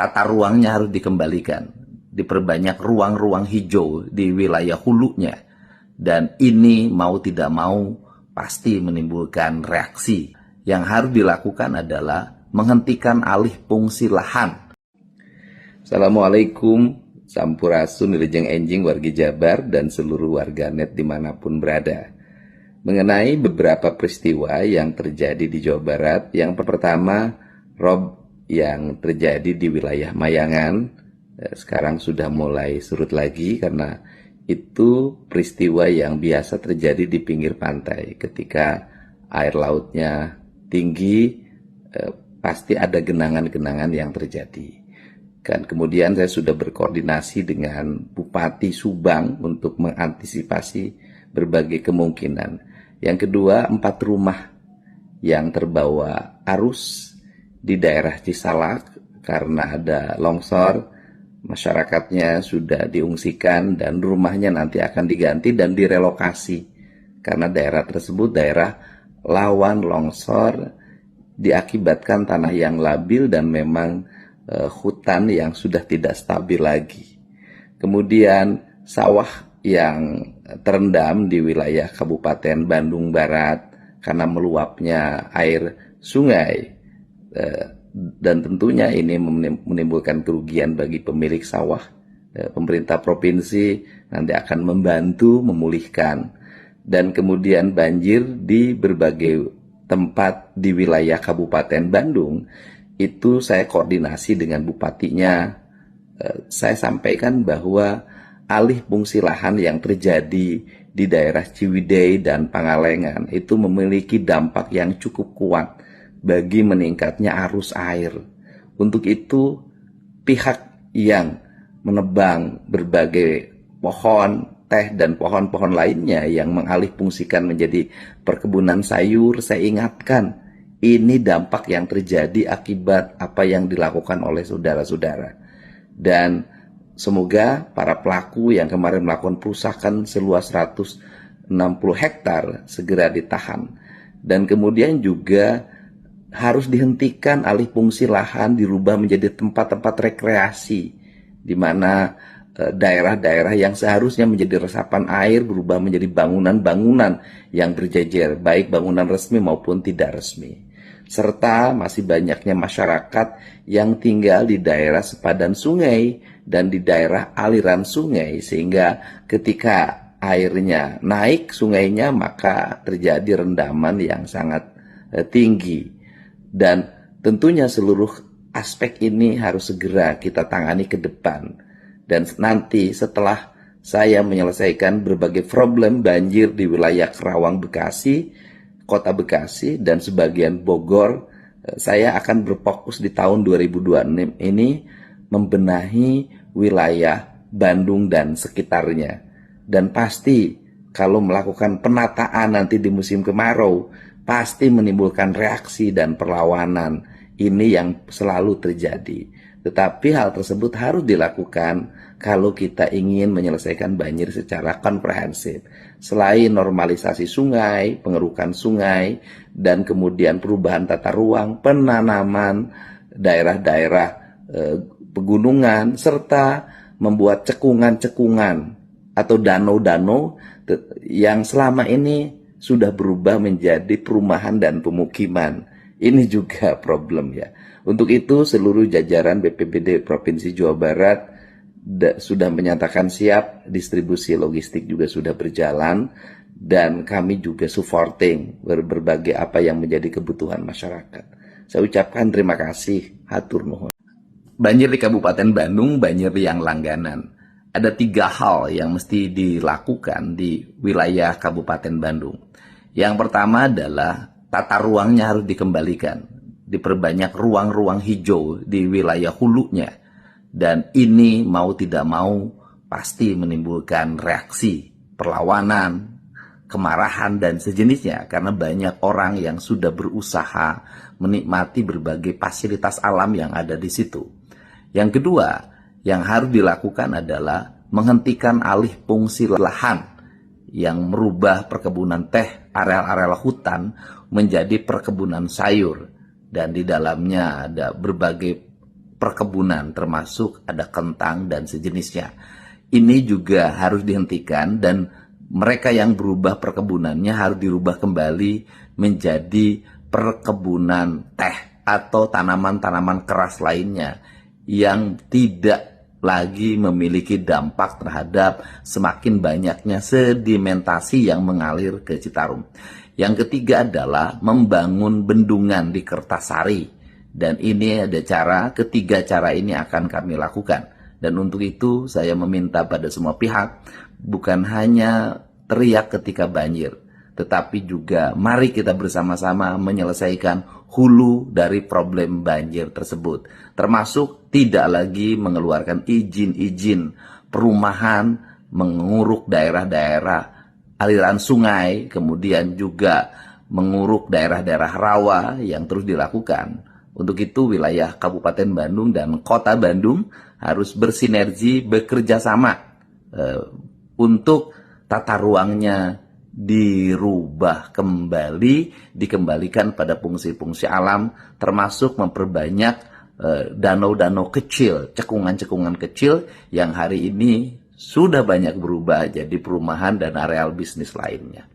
tata ruangnya harus dikembalikan, diperbanyak ruang-ruang hijau di wilayah hulunya, dan ini mau tidak mau pasti menimbulkan reaksi. Yang harus dilakukan adalah menghentikan alih fungsi lahan. Assalamualaikum, sampurasun, wilujeng enjing wargi Jabar dan seluruh warganet dimanapun berada. Mengenai beberapa peristiwa yang terjadi di Jawa Barat, yang pertama, rob yang terjadi di wilayah Mayangan, sekarang sudah mulai surut lagi karena itu peristiwa yang biasa terjadi di pinggir pantai. Ketika air lautnya tinggi, pasti ada genangan-genangan yang terjadi. Dan kemudian saya sudah berkoordinasi dengan Bupati Subang untuk mengantisipasi berbagai kemungkinan. Yang kedua, 4 rumah yang terbawa arus di daerah Cisalak karena ada longsor, masyarakatnya sudah diungsikan dan rumahnya nanti akan diganti dan direlokasi karena daerah tersebut daerah lawan longsor diakibatkan tanah yang labil dan memang hutan yang sudah tidak stabil lagi. Kemudian sawah yang terendam di wilayah Kabupaten Bandung Barat karena meluapnya air sungai, dan tentunya ini menimbulkan kerugian bagi pemilik sawah. Pemerintah provinsi nanti akan membantu memulihkan. Dan kemudian banjir di berbagai tempat di wilayah Kabupaten Bandung, itu saya koordinasi dengan bupatinya. Saya sampaikan bahwa alih fungsi lahan yang terjadi di daerah Ciwidey dan Pangalengan itu memiliki dampak yang cukup kuat bagi meningkatnya arus air. Untuk itu, pihak yang menebang berbagai pohon teh dan pohon-pohon lainnya yang mengalih fungsikan menjadi perkebunan sayur, saya ingatkan, ini dampak yang terjadi akibat apa yang dilakukan oleh saudara-saudara. Dan semoga para pelaku yang kemarin melakukan perusakan seluas 160 hektar segera ditahan. Dan kemudian juga harus dihentikan alih fungsi lahan, dirubah menjadi tempat-tempat rekreasi, di mana daerah-daerah yang seharusnya menjadi resapan air berubah menjadi bangunan-bangunan yang berjejer, baik bangunan resmi maupun tidak resmi. Serta masih banyaknya masyarakat yang tinggal di daerah sepadan sungai dan di daerah aliran sungai, sehingga ketika airnya naik sungainya maka terjadi rendaman yang sangat tinggi. Dan tentunya seluruh aspek ini harus segera kita tangani ke depan. Dan nanti setelah saya menyelesaikan berbagai problem banjir di wilayah Kerawang, Bekasi, Kota Bekasi, dan sebagian Bogor, saya akan berfokus di tahun 2026 ini membenahi wilayah Bandung dan sekitarnya. Dan pasti kalau melakukan penataan nanti di musim kemarau, pasti menimbulkan reaksi dan perlawanan. Ini yang selalu terjadi. Tetapi hal tersebut harus dilakukan kalau kita ingin menyelesaikan banjir secara komprehensif. Selain normalisasi sungai, pengerukan sungai, dan kemudian perubahan tata ruang, penanaman daerah-daerah pegunungan, serta membuat cekungan-cekungan atau danau-danau yang selama ini sudah berubah menjadi perumahan dan pemukiman. Ini juga problem ya. Untuk itu seluruh jajaran BPBD Provinsi Jawa Barat sudah menyatakan siap, distribusi logistik juga sudah berjalan, dan kami juga supporting berbagai apa yang menjadi kebutuhan masyarakat. Saya ucapkan terima kasih, hatur nuhun. Banjir di Kabupaten Bandung, banjir yang langganan. Ada 3 hal yang mesti dilakukan di wilayah Kabupaten Bandung. Yang pertama adalah tata ruangnya harus dikembalikan, diperbanyak ruang-ruang hijau di wilayah hulunya, dan ini mau tidak mau pasti menimbulkan reaksi, perlawanan, kemarahan, dan sejenisnya, karena banyak orang yang sudah berusaha menikmati berbagai fasilitas alam yang ada di situ. Yang kedua, yang harus dilakukan adalah menghentikan alih fungsi lahan yang merubah perkebunan teh, areal-areal hutan menjadi perkebunan sayur, dan di dalamnya ada berbagai perkebunan, termasuk ada kentang dan sejenisnya. Ini juga harus dihentikan dan mereka yang berubah perkebunannya harus dirubah kembali menjadi perkebunan teh atau tanaman-tanaman keras lainnya yang tidak lagi memiliki dampak terhadap semakin banyaknya sedimentasi yang mengalir ke Citarum. Yang ketiga adalah membangun bendungan di Kertasari. Dan ini ada ketiga cara ini akan kami lakukan. Dan untuk itu saya meminta pada semua pihak, bukan hanya teriak ketika banjir, tetapi juga mari kita bersama-sama menyelesaikan hulu dari problem banjir tersebut. Termasuk tidak lagi mengeluarkan izin-izin perumahan, menguruk daerah-daerah aliran sungai, kemudian juga menguruk daerah-daerah rawa yang terus dilakukan. Untuk itu wilayah Kabupaten Bandung dan Kota Bandung harus bersinergi, bekerja sama untuk tata ruangnya dirubah kembali, dikembalikan pada fungsi-fungsi alam, termasuk memperbanyak danau-danau kecil, cekungan-cekungan kecil yang hari ini sudah banyak berubah jadi perumahan dan areal bisnis lainnya.